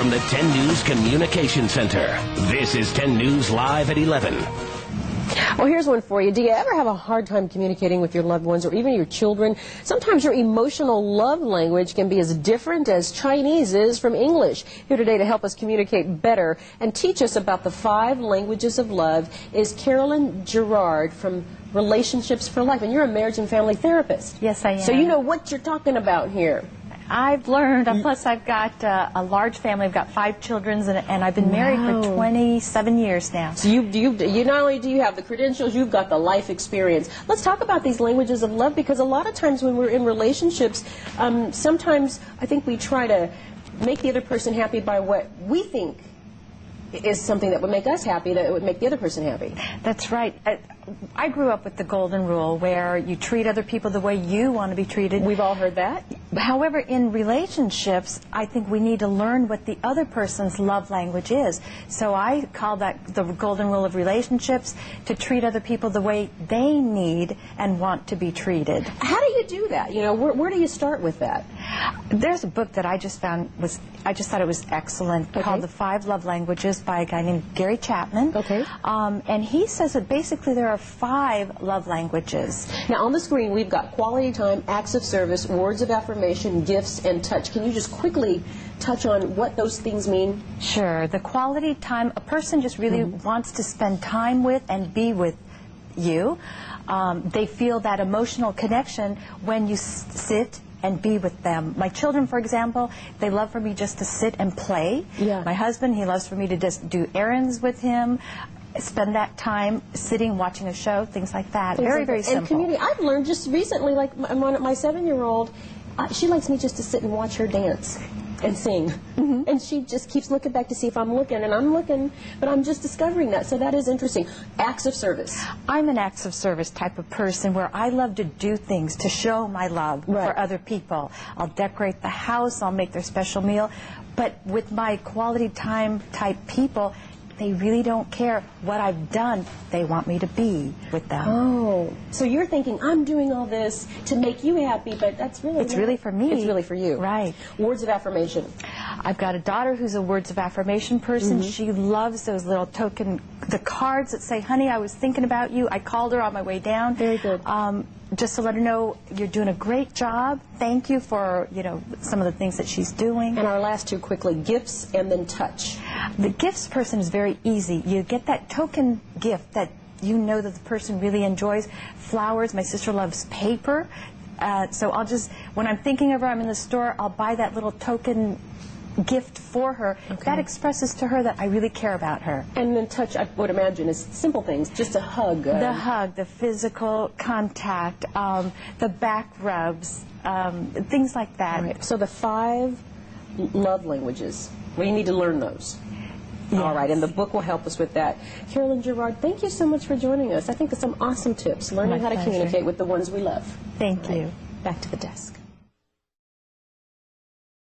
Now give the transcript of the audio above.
from the 10 News Communication Center. This is 10 News Live at 11. Well, here's one for you. Do you ever have a hard time communicating with your loved ones or even your children? Sometimes your emotional love language can be as different as Chinese is from English. Here today to help us communicate better and teach us about the 5 languages of love is Carolyn Gerard from Relationships for Life. And you're a marriage and family therapist. Yes, I am. So you know what you're talking about here. I've learned, plus I've got a large family. I've got 5 children, and I've been married for 27 years now. So you not only do you have the credentials, you've got the life experience. Let's talk about these languages of love, because a lot of times when we're in relationships, sometimes I think we try to make the other person happy by what we think is something that would make us happy, that would make the other person happy. That's right. I grew up with the golden rule where you treat other people the way you want to be treated. We've all heard that. However, in relationships, I think we need to learn what the other person's love language is. So I call that the golden rule of relationships, to treat other people the way they need and want to be treated. How do you do that? You know, where do you start with that? There's a book that I just found I just thought it was excellent, called The 5 Love Languages by a guy named Gary Chapman. Okay. And he says that basically there are 5 love languages. Now on the screen we've got quality time, acts of service, words of affirmation, gifts, and touch. Can you just quickly touch on what those things mean? Sure. The quality time, a person just really wants to spend time with and be with you. They feel that emotional connection when you sit and be with them. My children, for example, they love for me just to sit and play. Yeah. My husband, he loves for me to just do errands with him, spend that time sitting, watching a show, things like that. Very, very simple. And community. I've learned just recently, like my 7-year-old, she likes me just to sit and watch her dance and sing. And she just keeps looking back to see if I'm looking, and I'm looking, but I'm just discovering that. So that is interesting. Acts of service. I'm an acts of service type of person where I love to do things to show my love for other people. I'll decorate the house, I'll make their special meal, but with my quality time type people, they really don't care what I've done. They want me to be with them. Oh, so you're thinking, I'm doing all this to make you happy, but that's really It's really for me. It's really for you. Right. Words of affirmation. I've got a daughter who's a words of affirmation person. She loves those little the cards that say, honey, I was thinking about you. I called her on my way down. Very good. Just to let her know you're doing a great job. Thank you for, some of the things that she's doing. And our last 2 quickly, gifts and then touch. The gifts person is very easy. You get that token gift that you know that the person really enjoys. Flowers. My sister loves paper. So I'll just, when I'm thinking of her, I'm in the store, I'll buy that little token gift for her. That expresses to her that I really care about her. And then touch, I would imagine, is simple things, just a hug. The hug, the physical contact, the back rubs, things like that. Right. So the 5 love languages, we need to learn those. Yes. All right, and the book will help us with that. Carolyn Gerard, thank you so much for joining us. I think it's some awesome tips, learning how to communicate with the ones we love. Thank you. Back to the desk.